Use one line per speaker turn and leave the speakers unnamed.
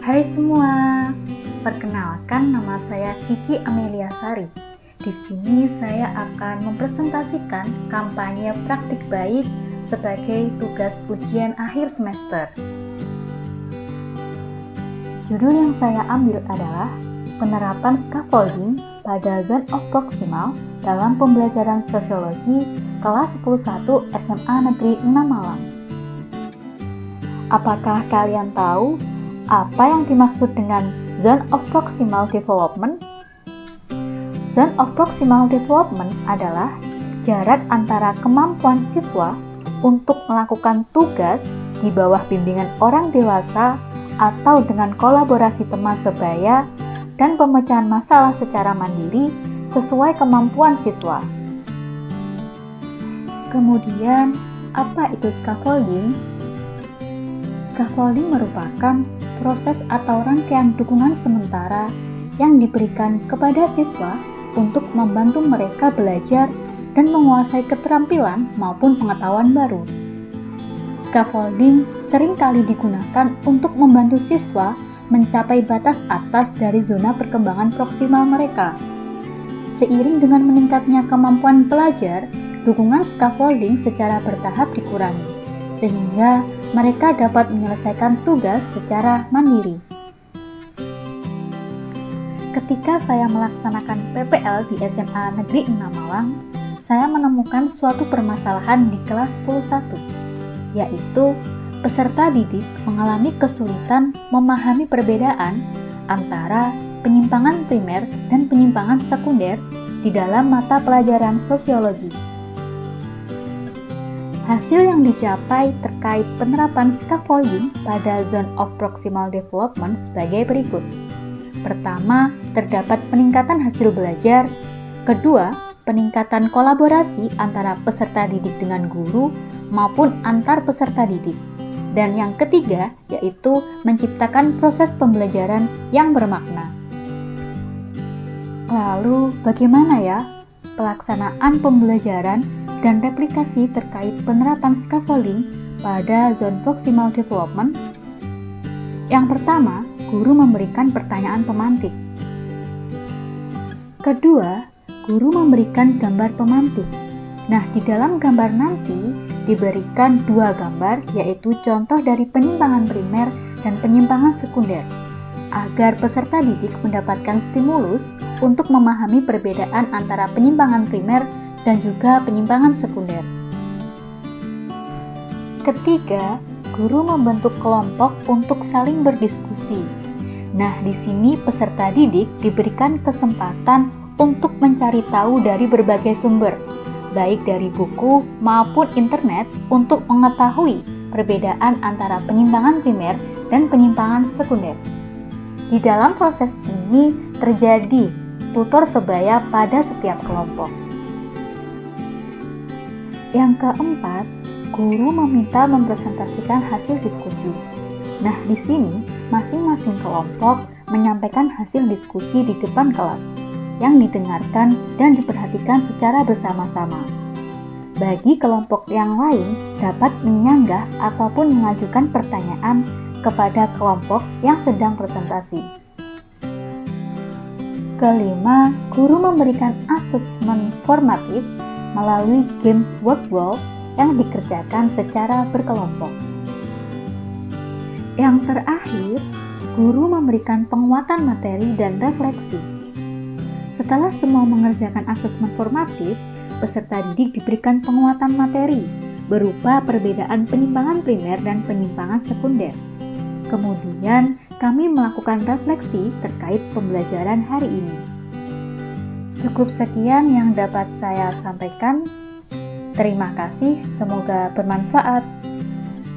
Hai semua, perkenalkan nama saya Kiki Amelia Sari. Di sini saya akan mempresentasikan kampanye praktik baik sebagai tugas ujian akhir semester. Judul yang saya ambil adalah penerapan scaffolding pada zone of proximal dalam pembelajaran sosiologi kelas 11 SMA Negeri 6 Malang. Apakah kalian tahu apa yang dimaksud dengan zone of proximal development? Zone of proximal development adalah jarak antara kemampuan siswa untuk melakukan tugas di bawah bimbingan orang dewasa atau dengan kolaborasi teman sebaya dan pemecahan masalah secara mandiri sesuai kemampuan siswa. Kemudian, apa itu scaffolding? Scaffolding merupakan proses atau rangkaian dukungan sementara yang diberikan kepada siswa untuk membantu mereka belajar dan menguasai keterampilan maupun pengetahuan baru. Scaffolding seringkali digunakan untuk membantu siswa mencapai batas atas dari zona perkembangan proksimal mereka. Seiring dengan meningkatnya kemampuan pelajar, dukungan scaffolding secara bertahap dikurangi, sehingga mereka dapat menyelesaikan tugas secara mandiri. Ketika saya melaksanakan PPL di SMA Negeri 6 Malang, saya menemukan suatu permasalahan di kelas 11, yaitu peserta didik mengalami kesulitan memahami perbedaan antara penyimpangan primer dan penyimpangan sekunder di dalam mata pelajaran sosiologi. Hasil yang dicapai terkait penerapan scaffolding pada zone of proximal development sebagai berikut. Pertama, terdapat peningkatan hasil belajar. Kedua, peningkatan kolaborasi antara peserta didik dengan guru maupun antar peserta didik. Dan yang ketiga, yaitu menciptakan proses pembelajaran yang bermakna. Lalu, bagaimana ya pelaksanaan pembelajaran dan replikasi terkait penerapan scaffolding pada zone proximal development? Yang pertama, guru memberikan pertanyaan pemantik. Kedua, guru memberikan gambar pemantik. Nah, di dalam gambar nanti diberikan dua gambar, yaitu contoh dari penyimpangan primer dan penyimpangan sekunder, agar peserta didik mendapatkan stimulus untuk memahami perbedaan antara penyimpangan primer dan juga penyimpangan sekunder. Ketiga, guru membentuk kelompok untuk saling berdiskusi. Nah, di sini peserta didik diberikan kesempatan untuk mencari tahu dari berbagai sumber, baik dari buku maupun internet, untuk mengetahui perbedaan antara penyimpangan primer dan penyimpangan sekunder. Di dalam proses ini terjadi tutor sebaya pada setiap kelompok. Yang keempat, guru meminta mempresentasikan hasil diskusi. Nah, di sini masing-masing kelompok menyampaikan hasil diskusi di depan kelas yang didengarkan dan diperhatikan secara bersama-sama. Bagi kelompok yang lain dapat menyanggah ataupun mengajukan pertanyaan kepada kelompok yang sedang presentasi. Kelima, guru memberikan asesmen formatif melalui game workball yang dikerjakan secara berkelompok. Yang terakhir, guru memberikan penguatan materi dan refleksi. Setelah semua mengerjakan asesmen formatif, peserta didik diberikan penguatan materi berupa perbedaan penyimpangan primer dan penyimpangan sekunder. Kemudian, kami melakukan refleksi terkait pembelajaran hari ini. Cukup sekian yang dapat saya sampaikan. Terima kasih, semoga bermanfaat.